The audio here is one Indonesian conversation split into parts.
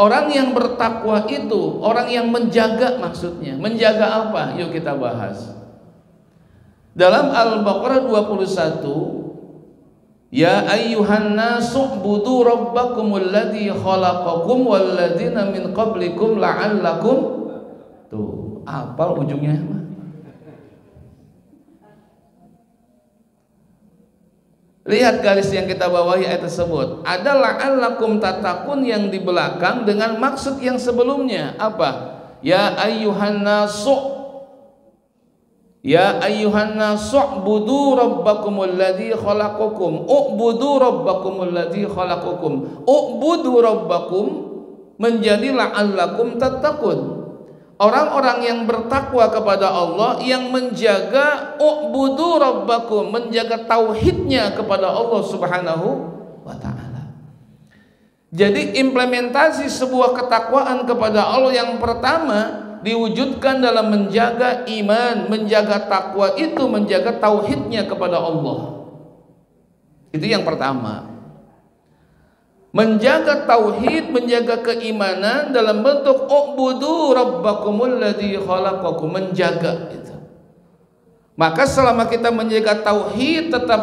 Orang yang bertakwa itu orang yang menjaga, maksudnya menjaga apa? Yuk kita bahas. Dalam Al-Baqarah 21, ya ayyuhan nasu budu rabbakumul ladzi khalaqakum wal ladzina min qablikum la'allakum, tuh apa ujungnya? Lihat garis yang kita bawahi ayat tersebut. Ada la'allakum tatakun yang di belakang dengan maksud yang sebelumnya. Apa? Ya ayyuhan nasu, ya ayyuhan nasu budu rabbakumul ladzi khalaqakum. Ubudu rabbakumul ladzi khalaqakum. Ubudu rabbakum menjadi la'allakum tatakun. Orang-orang yang bertakwa kepada Allah, yang menjaga u'budu rabbakum, menjaga tauhidnya kepada Allah Subhanahu wa ta'ala. Jadi implementasi sebuah ketakwaan kepada Allah yang pertama diwujudkan dalam menjaga iman, menjaga takwa itu, menjaga tauhidnya kepada Allah. Itu yang pertama. Menjaga tauhid, menjaga keimanan dalam bentuk u'budu rabbakumul ladzi khalaqakum, menjaga itu. Maka selama kita menjaga tauhid tetap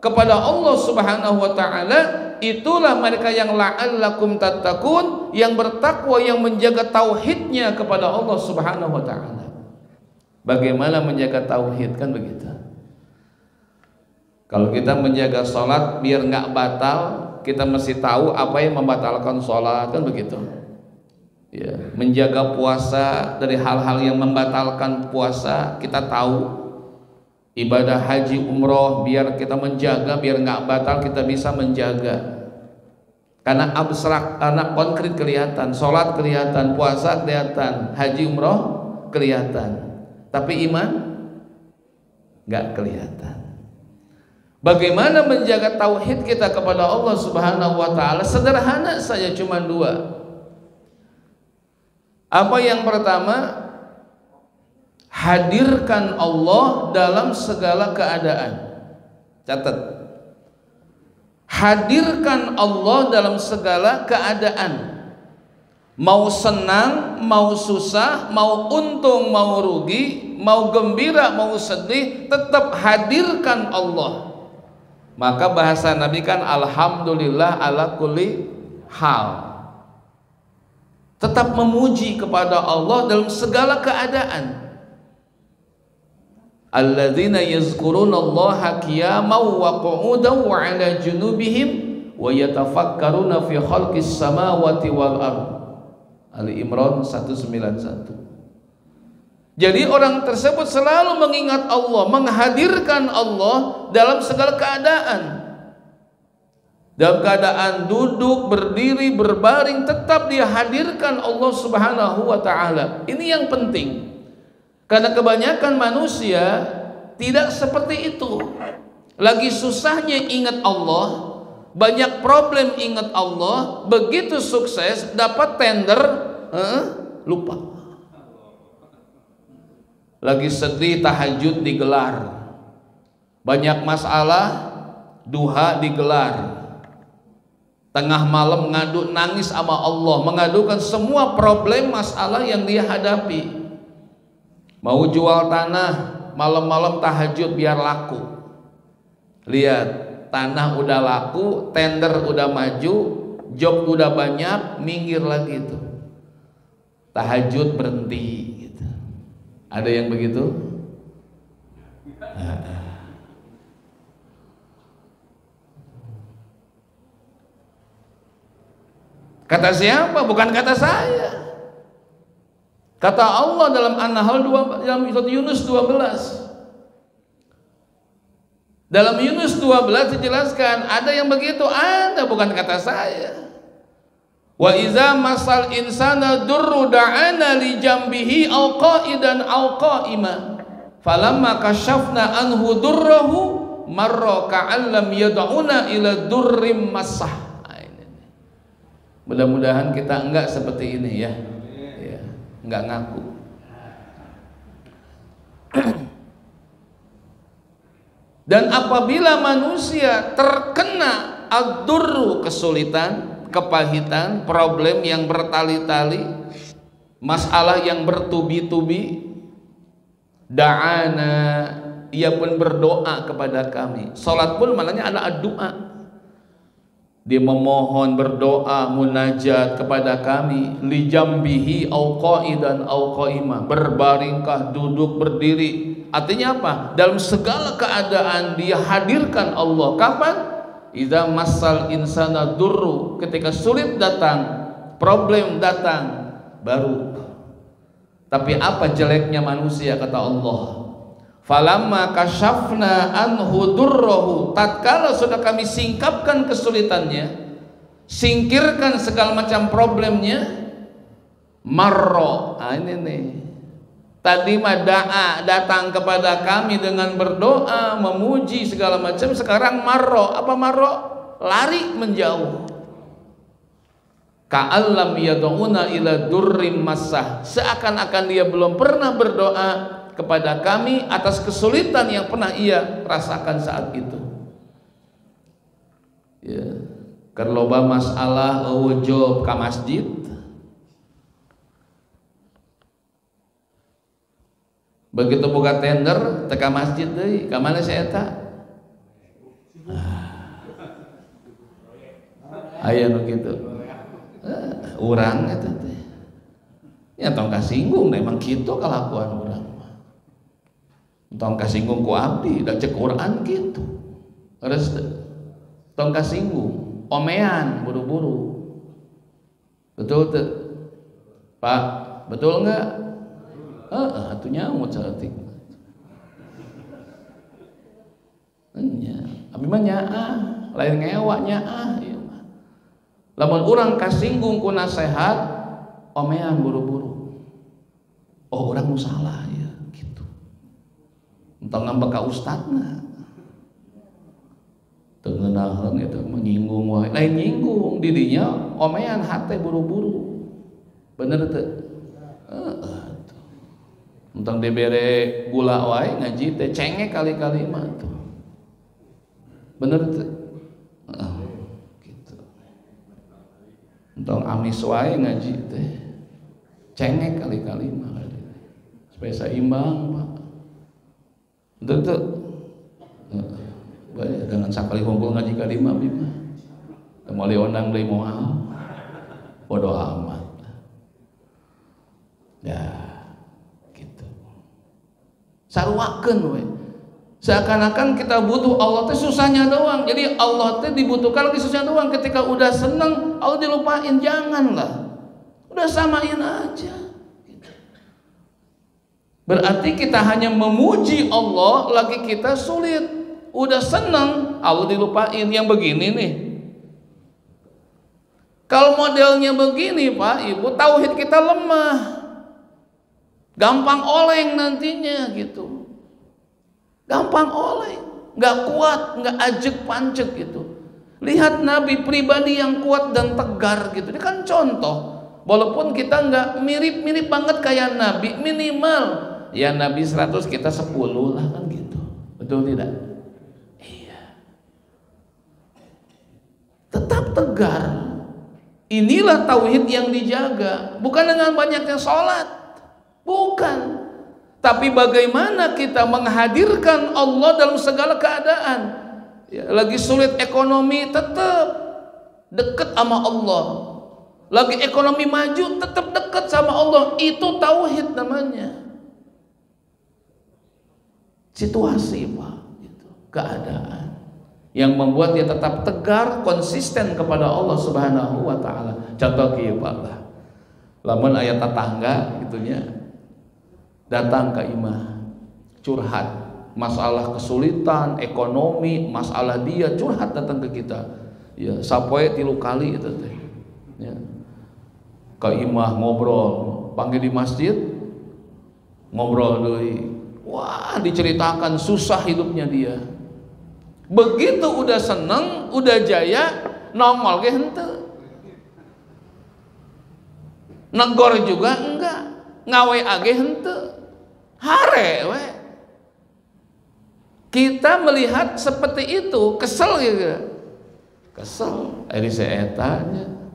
kepada Allah Subhanahu wa taala, itulah mereka yang la'allakum tattaqun, yang bertakwa, yang menjaga tauhidnya kepada Allah Subhanahu wa taala. Bagaimana menjaga tauhid, kan begitu. Kalau kita menjaga salat biar nggak batal, kita mesti tahu apa yang membatalkan sholat, kan begitu ya. Menjaga puasa dari hal-hal yang membatalkan puasa, kita tahu. Ibadah haji umroh biar kita menjaga, biar nggak batal, kita bisa menjaga. Karena abstrak, karena konkret kelihatan. Sholat kelihatan, puasa kelihatan, haji umroh kelihatan, tapi iman nggak kelihatan. Bagaimana menjaga tauhid kita kepada Allah Subhanahu wa taala? Sederhana saja, cuma dua. Apa yang pertama? Hadirkan Allah dalam segala keadaan. Catat. Hadirkan Allah dalam segala keadaan. Mau senang, mau susah, mau untung, mau rugi, mau gembira, mau sedih, tetap hadirkan Allah. Maka bahasa Nabi kan alhamdulillah ala kulli hal. Tetap memuji kepada Allah dalam segala keadaan. Alladzina yazkurunallaha qiyaman wa qu'udan wa 'ala junubihim wa yatafakkaruna fi khalqis samawati wal ardh. Ali Imran 191. Jadi orang tersebut selalu mengingat Allah, menghadirkan Allah dalam segala keadaan. Dalam keadaan duduk, berdiri, berbaring, tetap dia hadirkan Allah Subhanahu wa ta'ala. Ini yang penting. Karena kebanyakan manusia tidak seperti itu. Lagi susahnya ingat Allah, banyak problem ingat Allah, begitu sukses dapat tender, lupa. Lagi sedih, tahajud digelar. Banyak masalah, duha digelar. Tengah malam ngadu, nangis sama Allah, mengadukan semua problem masalah yang dia hadapi. Mau jual tanah, malam-malam tahajud biar laku. Lihat, tanah udah laku, tender udah maju, job udah banyak, minggir lagi tuh. Tahajud berhenti. Ada yang begitu? Kata siapa? Bukan kata saya. Kata Allah dalam An-Nahl 2, dalam Yunus 12. Dalam Yunus 12 dijelaskan ada yang begitu, ada, bukan kata saya. Wa iza masal insana durru da'ana li jambihi aw qa'idan aw qa'ima falamma kashafna anhu durrahu marra ka'an lam yad'una ila durrim masah. Mudah-mudahan kita enggak seperti ini ya. Ya, enggak ngaku. Dan apabila manusia terkena ad-durru, kesulitan, kepahitan, problem yang bertali-tali, masalah yang bertubi-tubi, da'ana, ia pun berdoa kepada kami. Salat pun maknanya adalah doa. Dia memohon, berdoa, munajat kepada kami, li jambihi au qa'idan au qa'imah, berbaringkah, duduk, berdiri. Artinya apa? Dalam segala keadaan dia hadirkan Allah. Kapan? Idza massal insana durru, ketika sulit datang, problem datang, baru. Tapi apa jeleknya manusia, kata Allah, falamma kasyafna anhu durrahu, tatkala sudah kami singkapkan kesulitannya, singkirkan segala macam problemnya, marro, ini nih, tadi mah datang kepada kami dengan berdoa, memuji segala macam, sekarang marro. Apa marro? Lari, menjauh. Ka'allam yad'una ila durrim massah, seakan-akan dia belum pernah berdoa kepada kami atas kesulitan yang pernah ia rasakan saat itu. Ya, kerloba masalah wujub ka masjid, begitu buka tender teka masjid deui, ka mana saya eta? Aya nu kitu. Urang eta teh. Ya tong kasinggung emang kitu kalakuan urang. Tong kasinggung ku abdi da cek Quran gitu. Terus tong kasinggung, omean buru-buru. Betul teh? Pak, betul enggak? Atuh nyaut saeutik. Nya, abi mah nyaah, lain ngewa nyaah ieu mah. Lamun urang kasinggung ku nasehat, omean buru-buru. Oh, urang nu salah ya. Entah ngambek ka ustadna, tengenahan itu menyinggung wae, lain nyinggung dirinya, omean hate buru-buru, bener teh? Entang dibere gula wae ngaji teh cengek kali-kali mah tuh, bener teh? Gitu. Entang amis wae ngaji teh cengek kali-kali mah, supaya seimbang pak. Tentu dengan sakali hunkul ngaji kalima bima kemali ondang deui moal bodoh amat ya gitu saruakeun we seakan-akan kita butuh Allah teh susahnya doang. Jadi Allah teh dibutuhkan lagi susahnya doang. Ketika udah seneng Allah dilupain. Janganlah, udah samain aja. Berarti kita hanya memuji Allah lagi kita sulit. Udah senang Allah dilupain. Yang begini nih, kalau modelnya begini Pak Ibu, tauhid kita lemah, gampang oleng nantinya gitu. Gampang oleng, gak kuat, gak ajek pancek gitu. Lihat Nabi pribadi yang kuat dan tegar gitu. Ini kan contoh. Walaupun kita gak mirip-mirip banget kayak Nabi, minimal ya Nabi 100 kita 10 lah kan gitu. Betul tidak? Iya. Tetap tegar. Inilah tauhid yang dijaga. Bukan dengan banyaknya sholat, bukan. Tapi bagaimana kita menghadirkan Allah dalam segala keadaan. Ya, lagi sulit ekonomi tetap dekat sama Allah. Lagi ekonomi maju tetap dekat sama Allah. Itu tauhid namanya. Situasi Pak, gitu, keadaan yang membuat dia tetap tegar, konsisten kepada Allah Subhanahu wa taala. Contoh kieu Pak lah. Lamun aya tetangga gitunya datang ke imah curhat masalah kesulitan ekonomi, masalah dia curhat datang ke kita. Ya, sapoe 3 kali itu teh. Ya. Ke imah ngobrol, panggil di masjid ngobrol deui. Wah, diceritakan susah hidupnya dia. Begitu udah seneng, udah jaya, nongol ge henteu. Negor juga enggak, ngawe age henteu. Hare we. Kita melihat seperti itu, kesel gitu. Kesel, ari saya tanya.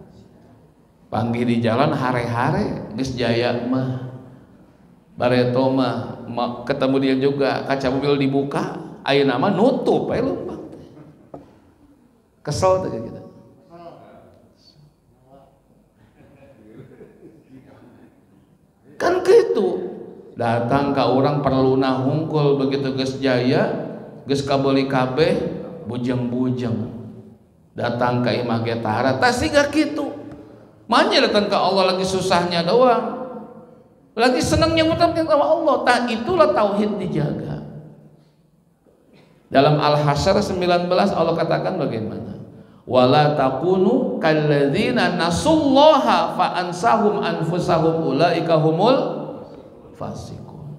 panggil di jalan hare-hare geus jaya mah bareto mah ketemu dia juga kaca mobil dibuka ayeuna mah nutup aya leumpang kesel tuh gitu. Kan gitu datang ke orang perlu hungkul begitu geus jaya geus kabeli kabeh bujang-bujang datang ke imah getara tas siga kitu manya datang ke Allah lagi susahnya doang lagi senangnya ngutang sama Allah tak itulah tauhid dijaga. Dalam Al-Hasyr 19 Allah katakan bagaimana wala takunu kalladzina nasullaha fa ansahum anfusahum ulaika humul fasiqun.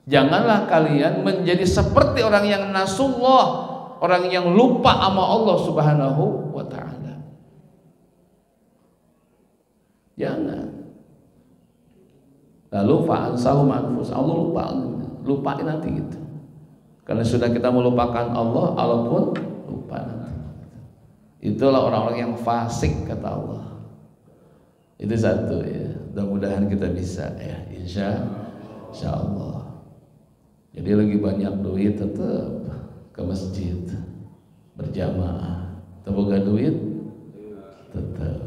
Janganlah kalian menjadi seperti orang yang nasullah, orang yang lupa sama Allah Subhanahu wa taala. Jangan. Lalu fa ansahum anfusahum, Allah lupain nanti gitu. Karena sudah kita melupakan Allah, Allah pun lupa nanti. Itulah orang-orang yang fasik kata Allah. Itu satu ya. Mudah-mudahan kita bisa ya, insya Allah. Jadi lagi banyak duit tetap ke masjid berjamaah. Teboga duit tetap.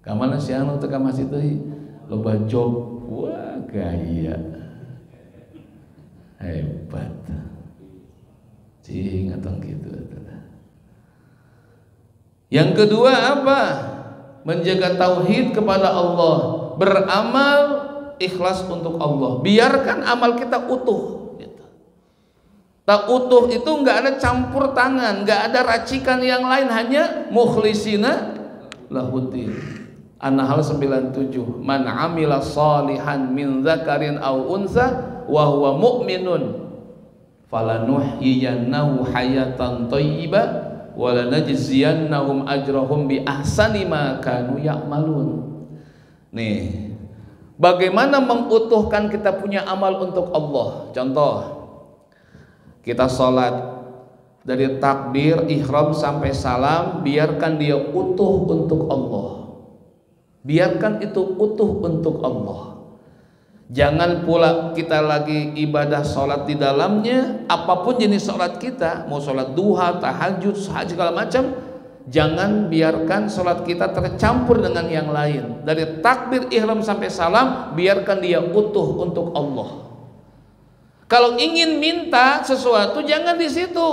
Kamana sih anu teu ka masjid teh? Loba job. Wah, gaya. Hebat. Cing atong gitu. Yang kedua apa? Menjaga tauhid kepada Allah, beramal ikhlas untuk Allah. Biarkan amal kita utuh gitu. Tak utuh itu enggak ada campur tangan, enggak ada racikan yang lain, hanya mukhlisina lahuddin. An-Nahl 97. Man amila salihan min dzakarin aw unsa wa huwa mu'minun falanuhyiyannahu hayatan thayyibah wa lanajziyannahum ajrahum bi ahsani ma kanu ya'malun. Nih, bagaimana mengutuhkan kita punya amal untuk Allah? Contoh, kita sholat dari takbir ihram sampai salam, biarkan dia utuh untuk Allah. Biarkan itu utuh untuk Allah. Jangan pula kita lagi ibadah sholat di dalamnya, apapun jenis sholat kita, mau sholat duha, tahajud, segala macam, jangan biarkan sholat kita tercampur dengan yang lain. Dari takbir ihram sampai salam, biarkan dia utuh untuk Allah. Kalau ingin minta sesuatu, jangan di situ.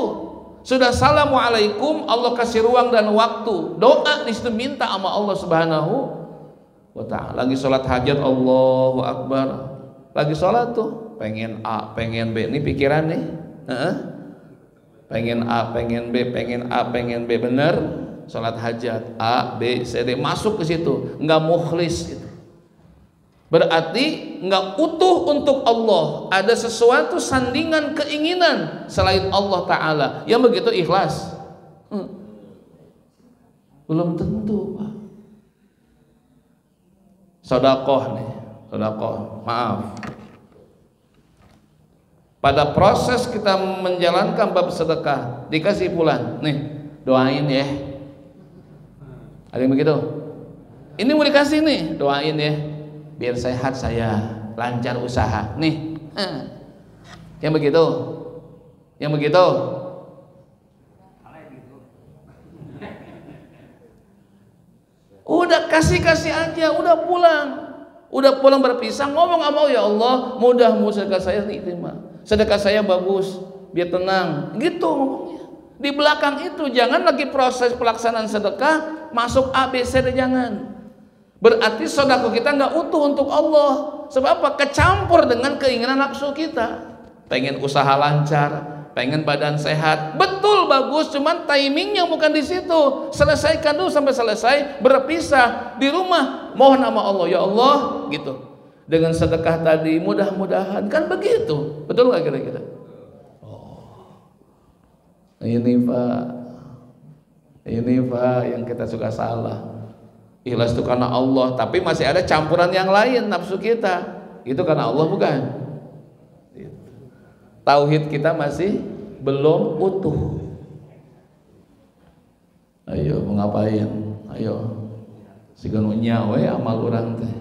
Sudah assalamualaikum, Allah kasih ruang dan waktu, doa di situ, minta sama Allah Subhanahu wa ta'ala. Lagi sholat hajat, Allahu Akbar. Lagi sholat tuh pengen A, pengen B, ini pikiran nih. Pengen A, pengen B, pengen A, pengen B, bener. Sholat hajat A, B, C, D, masuk ke situ, nggak mukhlis gitu. Berarti nggak utuh untuk Allah. Ada sesuatu sandingan keinginan selain Allah Ta'ala, yang begitu ikhlas belum tentu, Pak. Sedekah nih, sedekah, maaf. Pada proses kita menjalankan bab sedekah, dikasih pulang, nih doain ya. Ada yang begitu? Ini mau dikasih nih, doain ya, biar sehat saya, lancar usaha. Nih, yang begitu, yang begitu. Udah kasih aja, udah pulang berpisah, ngomong sama Allah, ya Allah, mudah sedekah saya diterima, sedekah saya bagus, biar tenang, gitu ngomongnya. Di belakang itu jangan lagi proses pelaksanaan sedekah masuk A, B, C, D, jangan. Berarti sedekah kita nggak utuh untuk Allah. Sebab apa? Kecampur dengan keinginan nafsu kita. Pengen usaha lancar, pengen badan sehat, betul bagus, cuman timingnya bukan di situ. Selesaikan dulu sampai selesai, berpisah di rumah, mohon nama Allah, ya Allah, gitu. Dengan sedekah tadi, mudah-mudahan, kan begitu, betul nggak kira-kira? Oh, ini Pak, yang kita suka salah. Ikhlas itu karena Allah, tapi masih ada campuran yang lain, nafsu kita, itu karena Allah bukan? Tauhid kita masih belum utuh. Ayo mau ngapain? Ayo Siganunya we amal orang teh.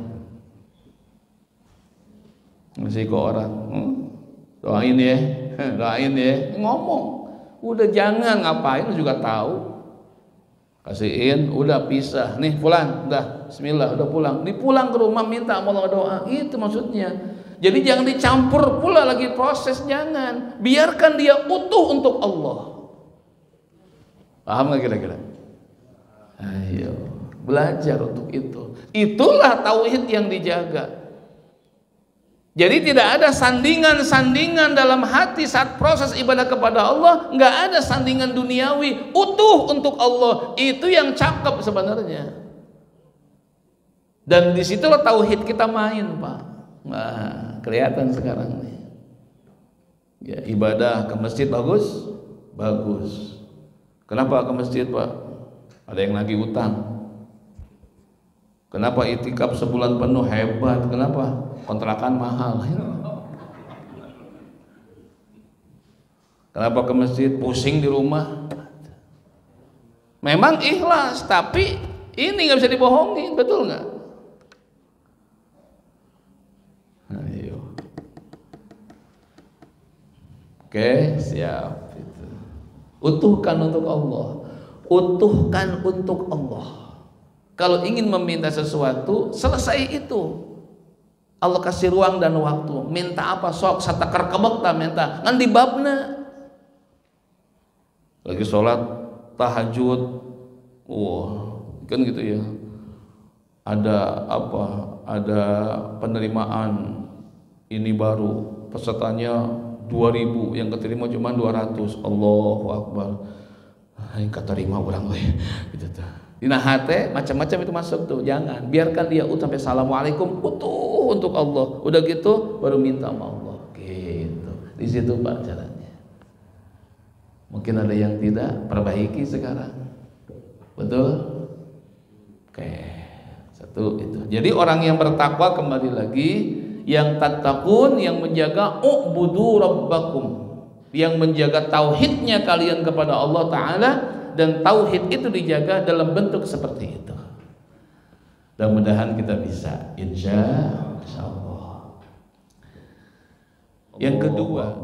Masih ke orang, doain ya, doain ya, ngomong. Udah jangan ngapain, lu juga tahu. Kasihin, udah pisah, nih pulang, udah, Bismillah, udah pulang. Nih pulang ke rumah minta Allah doa, itu maksudnya. Jadi jangan dicampur pula lagi proses, jangan. Biarkan dia utuh untuk Allah. Paham nggak kira-kira? Ayo, belajar untuk itu. Itulah tauhid yang dijaga. Jadi tidak ada sandingan-sandingan dalam hati saat proses ibadah kepada Allah, nggak ada sandingan duniawi, utuh untuk Allah. Itu yang cakep sebenarnya. Dan disitulah tauhid kita main, Pak. Nah, kelihatan sekarang nih. Ya, ibadah ke masjid bagus, bagus. Kenapa ke masjid, Pak? Ada yang lagi utang. Kenapa itikaf sebulan penuh hebat? Kenapa? Kontrakan mahal. Kenapa ke masjid? Pusing di rumah. Memang ikhlas, tapi ini nggak bisa dibohongin, betul nggak? Ayo. Oke, siap. Itu. Utuhkan untuk Allah. Utuhkan untuk Allah. Kalau ingin meminta sesuatu, selesai itu. Allah kasih ruang dan waktu. Minta apa sok satakar kebek tak minta. Ngan di babna. Lagi sholat tahajud. Wah, kan gitu ya. Ada apa? Ada penerimaan ini baru. Pesertanya 2000, yang keterima cuma 200. Allahu Akbar. Yang keterima orang lain. Gitu tuh. Dina hate macam-macam itu masuk tuh, jangan, biarkan dia sampai assalamualaikum utuh untuk Allah. Udah gitu baru minta sama Allah. Gitu. Di situ Pak caranya. Mungkin ada yang tidak, perbaiki sekarang. Betul? Oke. Satu itu. Jadi orang yang bertakwa kembali lagi, yang tattaqun, yang menjaga u'budu rabbakum, yang menjaga tauhidnya kalian kepada Allah Ta'ala. Dan tauhid itu dijaga dalam bentuk seperti itu. Dan mudah-mudahan kita bisa, insya Allah. Yang kedua,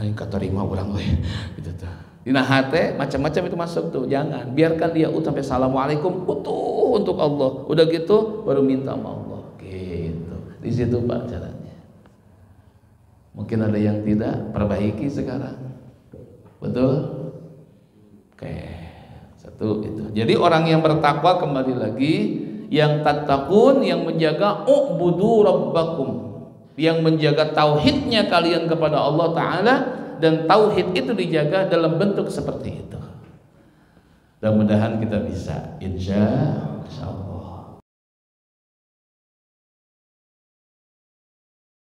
yang kata terima orang lain, gitu tuh. Dina hate macam-macam itu masuk tuh, jangan, biarkan dia sampai assalamualaikum utuh untuk Allah. Udah gitu baru minta sama Allah. Gitu. Di situ Pak caranya. Mungkin ada yang tidak, perbaiki sekarang. Betul? Oke, satu itu. Jadi orang yang bertakwa kembali lagi, yang tattaqun, yang menjaga u'budu rabbakum, yang menjaga tauhidnya kalian kepada Allah Ta'ala. Dan tauhid itu dijaga dalam bentuk seperti itu. Dan mudah-mudahan kita bisa, insya